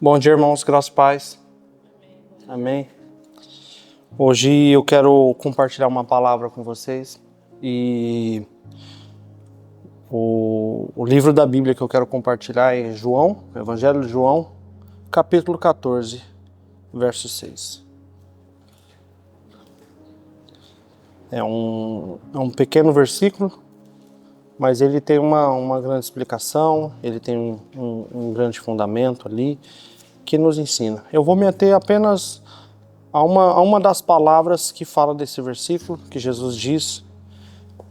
Bom dia, irmãos, graças e paz. Amém. Hoje eu quero compartilhar uma palavra com vocês e o livro da Bíblia que eu quero compartilhar é João, Evangelho de João, capítulo 14, verso 6. É um pequeno versículo, mas ele tem uma grande explicação, ele tem um grande fundamento ali que nos ensina. Eu vou me ater apenas a uma das palavras que fala desse versículo, que Jesus diz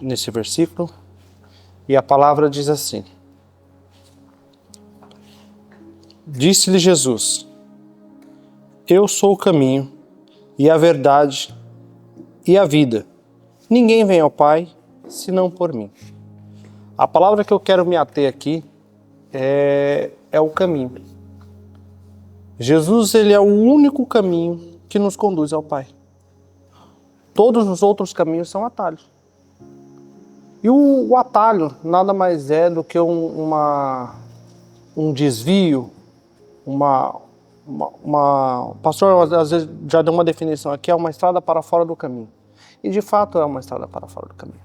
nesse versículo, e a palavra diz assim: Disse-lhe Jesus: Eu sou o caminho e a verdade e a vida. Ninguém vem ao Pai senão por mim. A palavra que eu quero me ater aqui é o caminho. Jesus, ele é o único caminho que nos conduz ao Pai. Todos os outros caminhos são atalhos. E o atalho nada mais é do que um desvio, o pastor às vezes já deu uma definição aqui, é uma estrada para fora do caminho. E de fato é uma estrada para fora do caminho.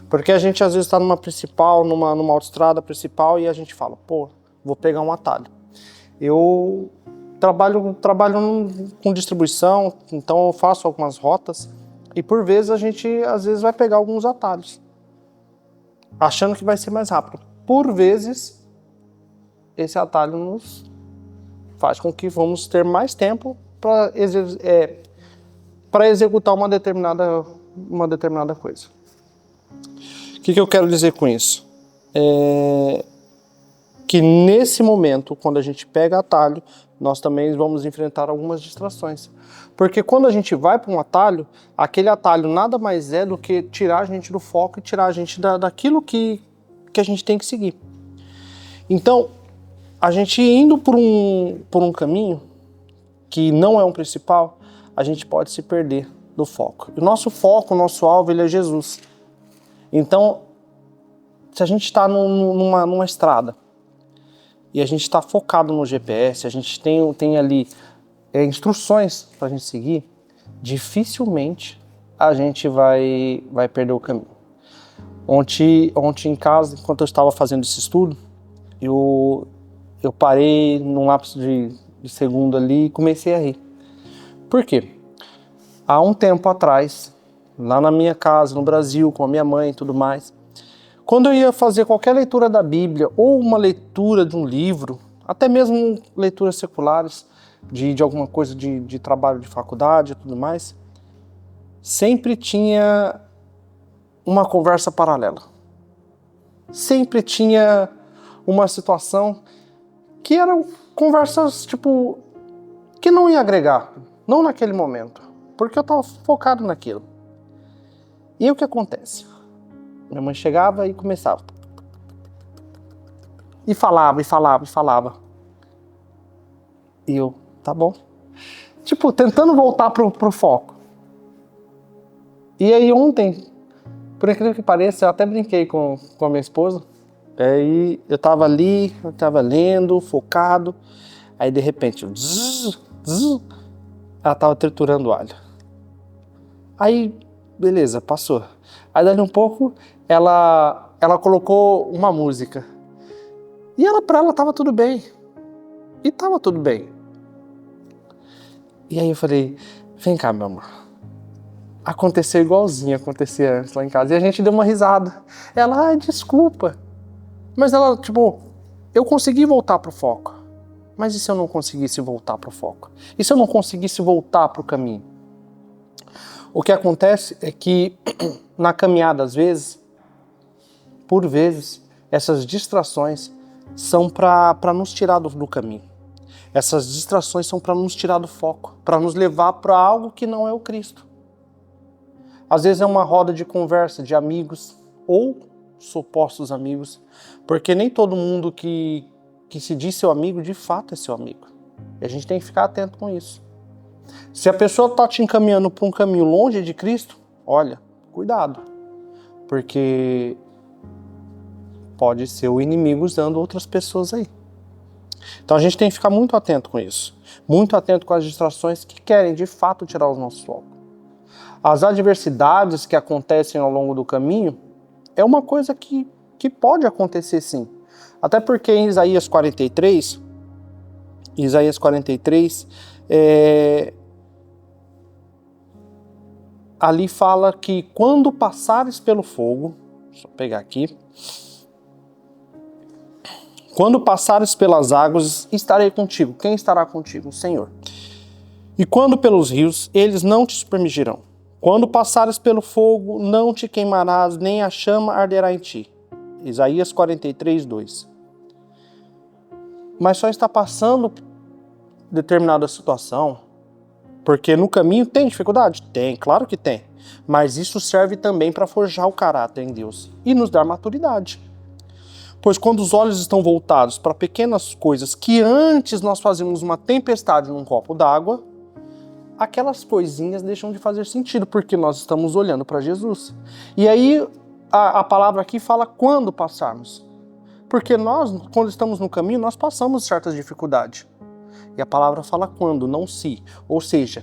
Porque a gente às vezes está numa principal, numa autoestrada principal e a gente fala, vou pegar um atalho. Eu trabalho com distribuição, então eu faço algumas rotas e por vezes a gente às vezes vai pegar alguns atalhos, achando que vai ser mais rápido. Por vezes, esse atalho nos faz com que vamos ter mais tempo para executar uma determinada coisa. O que eu quero dizer com isso? Que nesse momento, quando a gente pega atalho, nós também vamos enfrentar algumas distrações. Porque quando a gente vai para um atalho, aquele atalho nada mais é do que tirar a gente do foco e tirar a gente daquilo que a gente tem que seguir. Então, a gente indo por um caminho que não é um principal, a gente pode se perder do foco. O nosso foco, o nosso alvo, ele é Jesus. Então, se a gente está numa estrada e a gente está focado no GPS, a gente tem ali instruções para a gente seguir, dificilmente a gente vai perder o caminho. Ontem em casa, enquanto eu estava fazendo esse estudo, eu parei num lapso de segundo ali e comecei a rir. Por quê? Há um tempo atrás, lá na minha casa, no Brasil, com a minha mãe e tudo mais, quando eu ia fazer qualquer leitura da Bíblia ou uma leitura de um livro, até mesmo leituras seculares de alguma coisa de trabalho de faculdade e tudo mais, sempre tinha uma conversa paralela. Sempre tinha uma situação que eram conversas que não ia agregar, não naquele momento, porque eu estava focado naquilo. E aí o que acontece? Minha mãe chegava e começava. E falava. E eu, tá bom. Tentando voltar pro foco. E aí ontem, por incrível que pareça, eu até brinquei com a minha esposa. Aí eu tava ali, eu tava lendo, focado. Aí de repente, ela tava triturando o alho. Aí, beleza, passou. Aí dali um pouco, ela colocou uma música. E pra ela tava tudo bem. E tava tudo bem. E aí eu falei, vem cá, meu amor. Aconteceu igualzinho acontecia antes lá em casa. E a gente deu uma risada. Ela, desculpa. Mas ela, eu consegui voltar pro foco. Mas e se eu não conseguisse voltar pro foco? E se eu não conseguisse voltar pro caminho? O que acontece é que na caminhada, às vezes, por vezes, essas distrações são para nos tirar do caminho. Essas distrações são para nos tirar do foco, para nos levar para algo que não é o Cristo. Às vezes é uma roda de conversa de amigos ou supostos amigos, porque nem todo mundo que se diz seu amigo, de fato é seu amigo. E a gente tem que ficar atento com isso. Se a pessoa está te encaminhando para um caminho longe de Cristo, olha, cuidado, porque pode ser o inimigo usando outras pessoas aí. Então a gente tem que ficar muito atento com isso. Muito atento com as distrações que querem, de fato, tirar o nosso foco. As adversidades que acontecem ao longo do caminho é uma coisa que pode acontecer sim. Até porque em Isaías 43, ali fala que quando passares pelo fogo, deixa eu pegar aqui, quando passares pelas águas, estarei contigo. Quem estará contigo? O Senhor. E quando pelos rios, eles não te submergirão. Quando passares pelo fogo, não te queimarás, nem a chama arderá em ti. Isaías 43, 2. Mas só está passando determinada situação, porque no caminho tem dificuldade? Tem, claro que tem. Mas isso serve também para forjar o caráter em Deus e nos dar maturidade. Pois quando os olhos estão voltados para pequenas coisas que antes nós fazíamos uma tempestade num copo d'água, aquelas coisinhas deixam de fazer sentido, porque nós estamos olhando para Jesus. E aí a palavra aqui fala quando passarmos. Porque nós, quando estamos no caminho, nós passamos certas dificuldades. E a palavra fala quando, não se. Ou seja,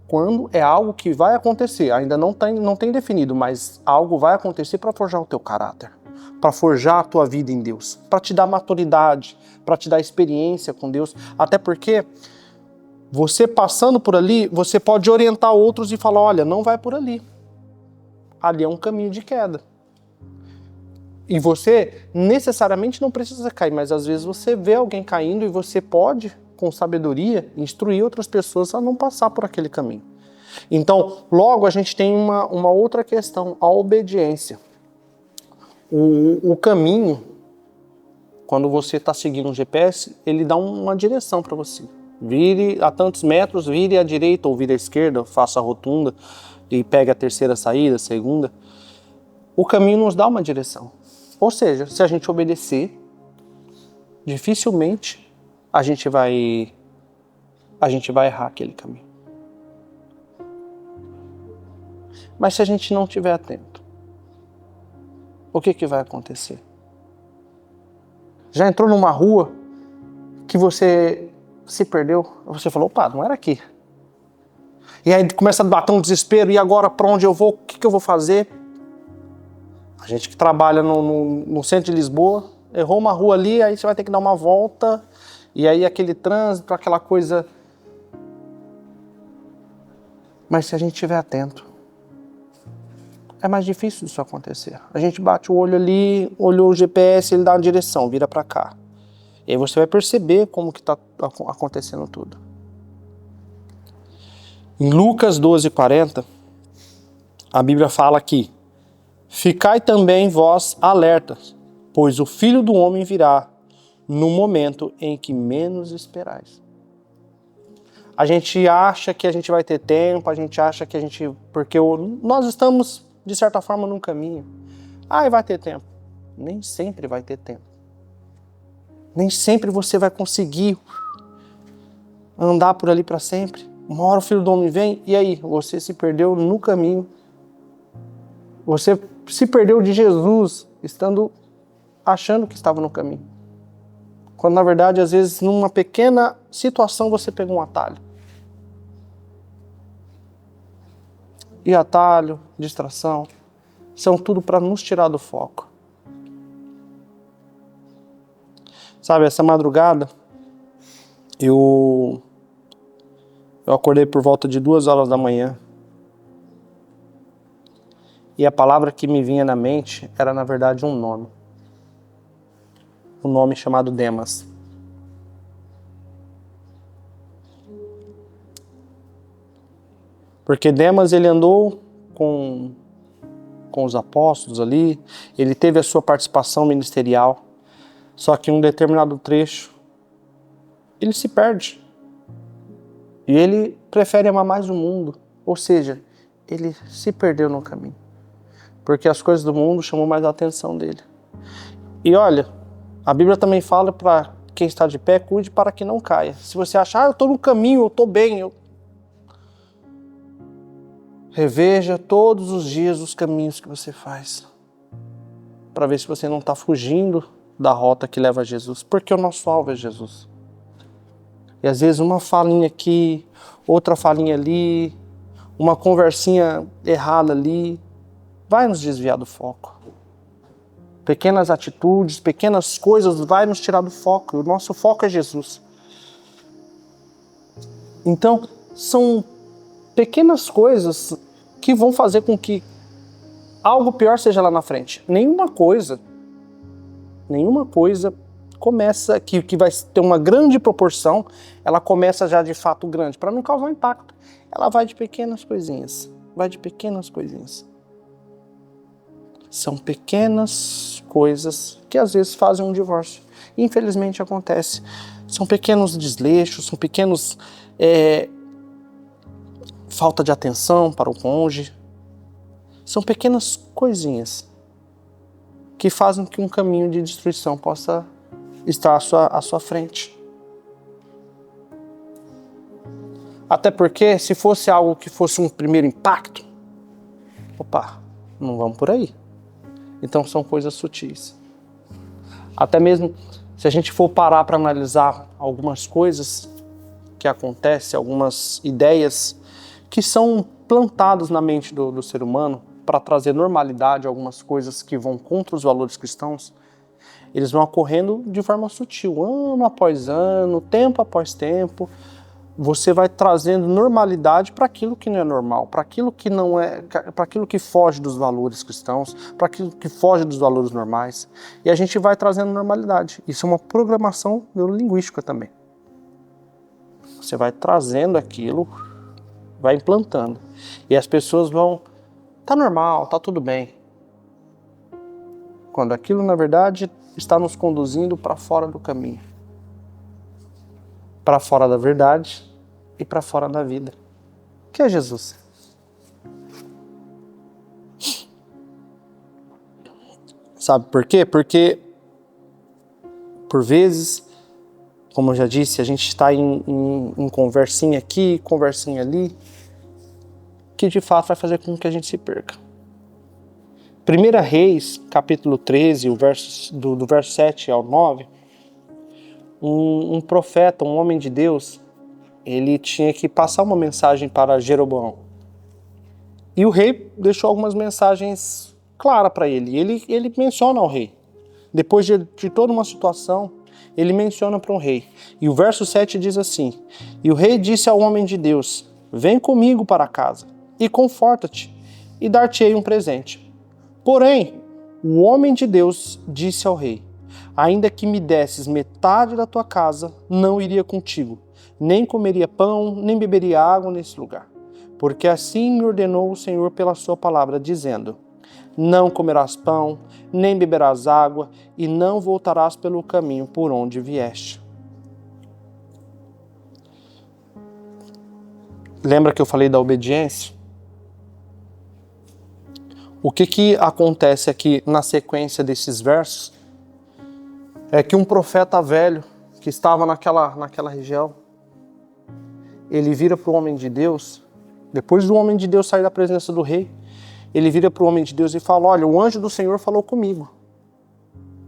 quando é algo que vai acontecer, ainda não tem definido, mas algo vai acontecer para forjar o teu caráter, para forjar a tua vida em Deus, para te dar maturidade, para te dar experiência com Deus. Até porque você passando por ali, você pode orientar outros e falar, olha, não vai por ali. Ali é um caminho de queda. E você necessariamente não precisa cair, mas às vezes você vê alguém caindo e você pode, com sabedoria, instruir outras pessoas a não passar por aquele caminho. Então, logo a gente tem uma outra questão, a obediência. O caminho, quando você está seguindo um GPS, ele dá uma direção para você. Vire a tantos metros, vire à direita ou vire à esquerda, faça a rotunda e pegue a terceira saída, a segunda. O caminho nos dá uma direção. Ou seja, se a gente obedecer, dificilmente a gente vai errar aquele caminho. Mas se a gente não estiver atento, o que vai acontecer? Já entrou numa rua que você se perdeu? Você falou, opa, não era aqui. E aí começa a bater um desespero, e agora para onde eu vou? O que eu vou fazer? A gente que trabalha no centro de Lisboa, errou uma rua ali, aí você vai ter que dar uma volta, e aí aquele trânsito, aquela coisa. Mas se a gente estiver atento, é mais difícil isso acontecer. A gente bate o olho ali, olhou o GPS, ele dá uma direção, vira para cá. E aí você vai perceber como que está acontecendo tudo. Em Lucas 12:40, a Bíblia fala aqui, ficai também vós alertas, pois o Filho do Homem virá no momento em que menos esperais. A gente acha que a gente vai ter tempo, a gente acha que porque nós estamos, de certa forma, num caminho. Vai ter tempo. Nem sempre vai ter tempo. Nem sempre você vai conseguir andar por ali para sempre. Uma hora o Filho do Homem vem, e aí? Você se perdeu no caminho. Você se perdeu de Jesus, achando que estava no caminho. Quando, na verdade, às vezes, numa pequena situação, você pegou um atalho. E atalho, distração, são tudo para nos tirar do foco. Sabe, essa madrugada, eu acordei por volta de 2 horas da manhã. E a palavra que me vinha na mente era, na verdade, um nome. Um nome chamado Demas. Porque Demas, ele andou com os apóstolos ali, ele teve a sua participação ministerial, só que em um determinado trecho, ele se perde. E ele prefere amar mais o mundo, ou seja, ele se perdeu no caminho. Porque as coisas do mundo chamam mais a atenção dele. E olha, a Bíblia também fala para quem está de pé, cuide para que não caia. Se você achar, eu estou no caminho, eu estou bem, reveja todos os dias os caminhos que você faz, para ver se você não está fugindo da rota que leva a Jesus, porque o nosso alvo é Jesus. E às vezes uma falinha aqui, outra falinha ali, uma conversinha errada ali, vai nos desviar do foco. Pequenas atitudes, pequenas coisas vai nos tirar do foco. O nosso foco é Jesus. Então, são pequenas coisas que vão fazer com que algo pior seja lá na frente. Nenhuma coisa começa, que vai ter uma grande proporção, ela começa já de fato grande, para não causar impacto. Ela vai de pequenas coisinhas, São pequenas coisas que às vezes fazem um divórcio. Infelizmente acontece. São pequenos desleixos, são pequenos falta de atenção para o cônjuge. São pequenas coisinhas que fazem que um caminho de destruição possa estar à sua frente. Até porque, se fosse algo que fosse um primeiro impacto, não vamos por aí. Então são coisas sutis. Até mesmo se a gente for parar para analisar algumas coisas que acontecem, algumas ideias que são plantadas na mente do ser humano para trazer normalidade a algumas coisas que vão contra os valores cristãos, eles vão ocorrendo de forma sutil, ano após ano, tempo após tempo. Você vai trazendo normalidade para aquilo que não é normal, para aquilo que não é, para aquilo que foge dos valores cristãos, para aquilo que foge dos valores normais. E a gente vai trazendo normalidade. Isso é uma programação neurolinguística também. Você vai trazendo aquilo, vai implantando. E as pessoas vão, tá normal, tá tudo bem. Quando aquilo, na verdade, está nos conduzindo para fora do caminho. Para fora da verdade e para fora da vida, que é Jesus. Sabe por quê? Porque, por vezes, como eu já disse, a gente está em conversinha aqui, conversinha ali, que de fato vai fazer com que a gente se perca. 1 Reis, capítulo 13, do verso 7 ao 9, um profeta, um homem de Deus, ele tinha que passar uma mensagem para Jeroboão. E o rei deixou algumas mensagens claras para ele. Ele menciona ao rei. Depois de toda uma situação, ele menciona para um rei. E o verso 7 diz assim: E o rei disse ao homem de Deus: Vem comigo para casa, e conforta-te, e dar-te-ei um presente. Porém, o homem de Deus disse ao rei: Ainda que me desses metade da tua casa, não iria contigo, nem comeria pão, nem beberia água nesse lugar. Porque assim me ordenou o Senhor pela sua palavra, dizendo: Não comerás pão, nem beberás água, e não voltarás pelo caminho por onde vieste. Lembra que eu falei da obediência? O que acontece aqui na sequência desses versos é que um profeta velho que estava naquela região, ele vira para o homem de Deus, depois do homem de Deus sair da presença do rei, ele vira para o homem de Deus e fala: Olha, o anjo do Senhor falou comigo.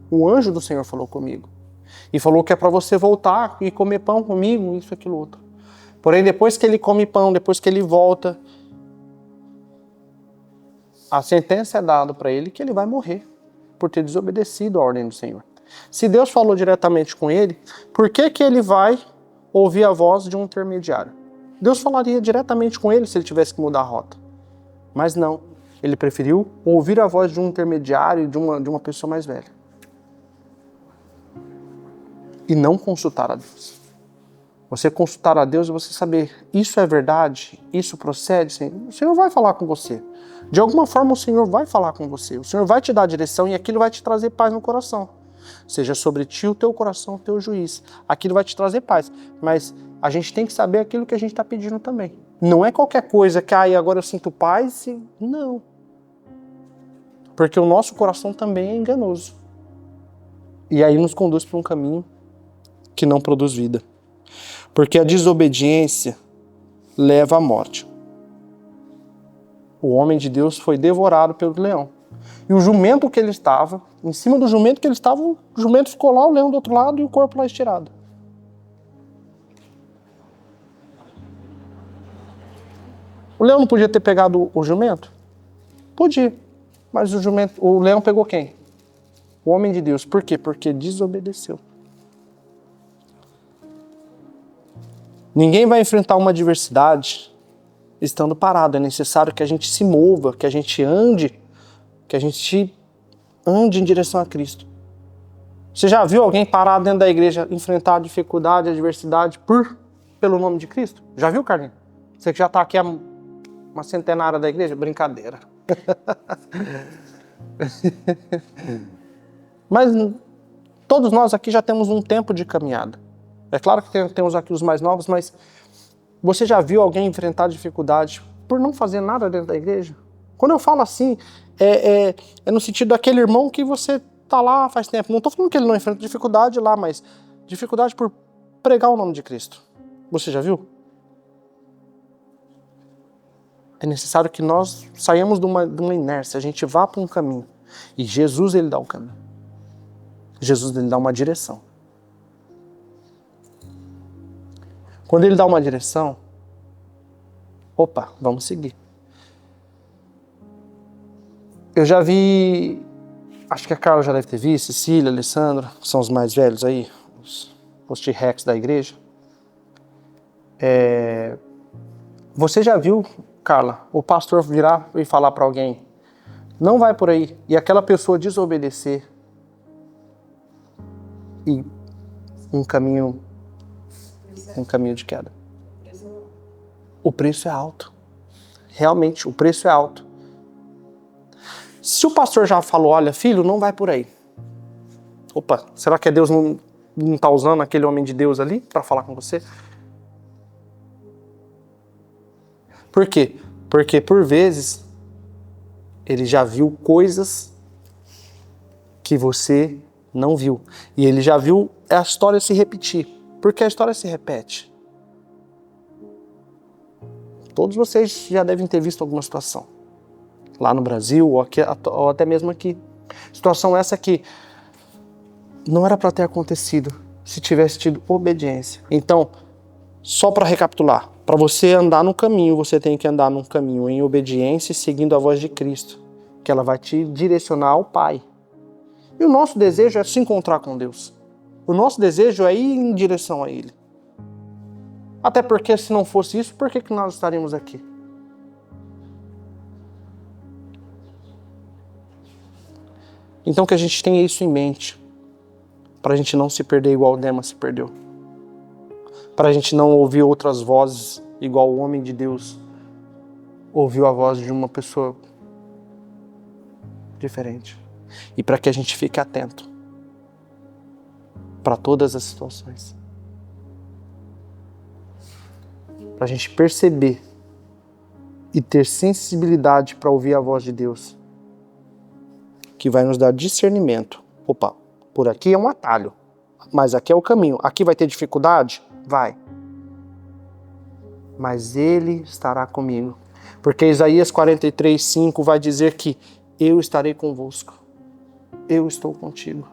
O anjo do Senhor falou comigo. E falou que é para você voltar e comer pão comigo, isso, aquilo, outro. Porém, depois que ele come pão, depois que ele volta, a sentença é dada para ele que ele vai morrer por ter desobedecido a ordem do Senhor. Se Deus falou diretamente com ele, por que ele vai ouvir a voz de um intermediário? Deus falaria diretamente com ele se ele tivesse que mudar a rota. Mas não, ele preferiu ouvir a voz de um intermediário, de uma pessoa mais velha. E não consultar a Deus. Você consultar a Deus e você saber, isso é verdade? Isso procede? Senhor? O Senhor vai falar com você. De alguma forma o Senhor vai falar com você. O Senhor vai te dar a direção e aquilo vai te trazer paz no coração. Seja sobre ti o teu coração, o teu juiz. Aquilo vai te trazer paz. Mas a gente tem que saber aquilo que a gente está pedindo também. Não é qualquer coisa que, agora eu sinto paz. Não. Porque o nosso coração também é enganoso. E aí nos conduz para um caminho que não produz vida. Porque a desobediência leva à morte. O homem de Deus foi devorado pelo leão. E o jumento que ele estava, em cima do jumento que ele estava, o jumento ficou lá, o leão do outro lado e o corpo lá estirado. O leão não podia ter pegado o jumento? Podia. Mas o leão pegou quem? O homem de Deus. Por quê? Porque desobedeceu. Ninguém vai enfrentar uma adversidade estando parado. É necessário que a gente se mova, que a gente ande em direção a Cristo. Você já viu alguém parar dentro da igreja, enfrentar dificuldade, adversidade pelo nome de Cristo? Já viu, Carlinhos? Você que já está aqui há uma centenária da igreja? Brincadeira. Mas todos nós aqui já temos um tempo de caminhada. É claro que temos aqui os mais novos, mas você já viu alguém enfrentar dificuldade por não fazer nada dentro da igreja? Quando eu falo assim, é no sentido daquele irmão que você está lá faz tempo. Não estou falando que ele não enfrenta dificuldade lá, mas dificuldade por pregar o nome de Cristo. Você já viu? É necessário que nós saiamos de uma inércia, a gente vá para um caminho. E Jesus, ele dá o caminho. Jesus, ele dá uma direção. Quando ele dá uma direção, opa, vamos seguir. Eu já vi, acho que a Carla já deve ter visto, Cecília, Alessandra, que são os mais velhos aí, os T-Rex da igreja. Você já viu, Carla, o pastor virar e falar para alguém, não vai por aí, e aquela pessoa desobedecer e um caminho de queda? O preço é alto. Realmente, o preço é alto. Se o pastor já falou, olha, filho, não vai por aí. Opa, será que Deus não está usando aquele homem de Deus ali para falar com você? Por quê? Porque por vezes ele já viu coisas que você não viu. E ele já viu a história se repetir. Porque a história se repete. Todos vocês já devem ter visto alguma situação. Lá no Brasil, ou até mesmo aqui. Situação essa que não era para ter acontecido se tivesse tido obediência. Então, só para recapitular, para você andar no caminho, você tem que andar num caminho em obediência e seguindo a voz de Cristo, que ela vai te direcionar ao Pai. E o nosso desejo é se encontrar com Deus. O nosso desejo é ir em direção a Ele. Até porque se não fosse isso, por que nós estaríamos aqui? Então que a gente tenha isso em mente, para a gente não se perder igual o Demas se perdeu. Para a gente não ouvir outras vozes igual o homem de Deus ouviu a voz de uma pessoa diferente. E para que a gente fique atento para todas as situações. Para a gente perceber e ter sensibilidade para ouvir a voz de Deus, que vai nos dar discernimento. Opa, por aqui é um atalho, mas aqui é o caminho. Aqui vai ter dificuldade? Vai. Mas Ele estará comigo. Porque Isaías 43:5 vai dizer que eu estarei convosco. Eu estou contigo.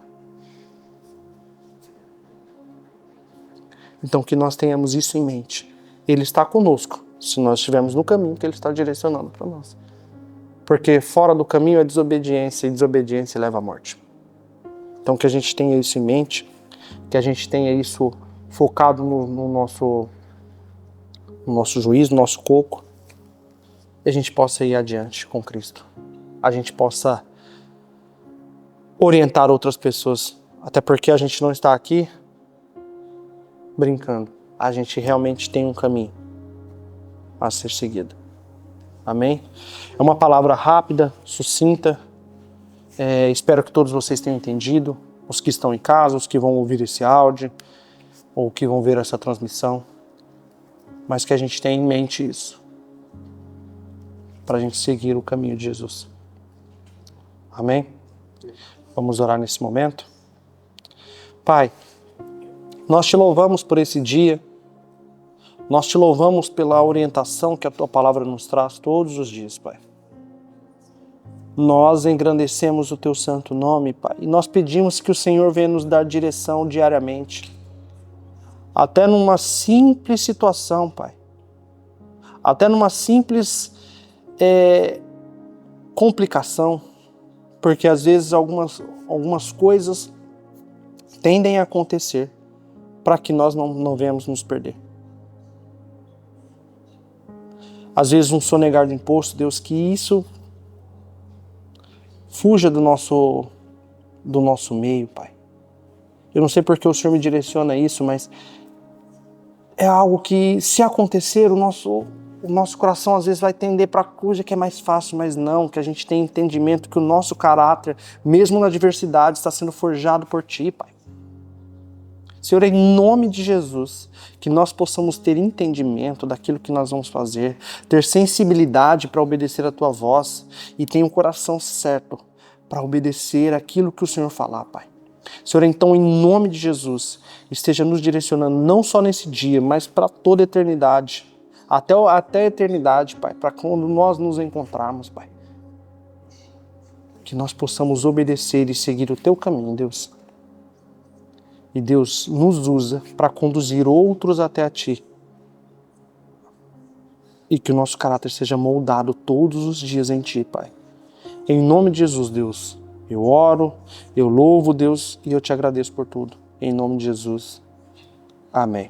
Então que nós tenhamos isso em mente. Ele está conosco, se nós estivermos no caminho que Ele está direcionando para nós. Porque fora do caminho é desobediência, e desobediência leva à morte. Então que a gente tenha isso em mente, que a gente tenha isso focado no nosso juízo, no nosso coco, e a gente possa ir adiante com Cristo. A gente possa orientar outras pessoas, até porque a gente não está aqui brincando. A gente realmente tem um caminho a ser seguido. Amém? É uma palavra rápida, sucinta. Espero que todos vocês tenham entendido. Os que estão em casa, os que vão ouvir esse áudio, ou que vão ver essa transmissão. Mas que a gente tenha em mente isso, para a gente seguir o caminho de Jesus. Amém? Vamos orar nesse momento. Pai, nós te louvamos por esse dia. Nós te louvamos pela orientação que a Tua Palavra nos traz todos os dias, Pai. Nós engrandecemos o Teu santo nome, Pai. E nós pedimos que o Senhor venha nos dar direção diariamente. Até numa simples situação, Pai. até numa simples complicação, porque às vezes algumas coisas tendem a acontecer para que nós não venhamos nos perder. Às vezes um sonegar de imposto, Deus, que isso fuja do nosso meio, Pai. Eu não sei porque o Senhor me direciona isso, mas é algo que, se acontecer, o nosso coração às vezes vai tender para a coisa que é mais fácil, mas não, que a gente tem entendimento que o nosso caráter, mesmo na adversidade, está sendo forjado por Ti, Pai. Senhor, em nome de Jesus, que nós possamos ter entendimento daquilo que nós vamos fazer, ter sensibilidade para obedecer a Tua voz e ter um coração certo para obedecer aquilo que o Senhor falar, Pai. Senhor, então, em nome de Jesus, esteja nos direcionando não só nesse dia, mas para toda a eternidade, até a eternidade, Pai, para quando nós nos encontrarmos, Pai. Que nós possamos obedecer e seguir o Teu caminho, Deus. E Deus nos usa para conduzir outros até a Ti. E que o nosso caráter seja moldado todos os dias em Ti, Pai. Em nome de Jesus, Deus, eu oro, eu louvo, Deus, e eu Te agradeço por tudo. Em nome de Jesus. Amém.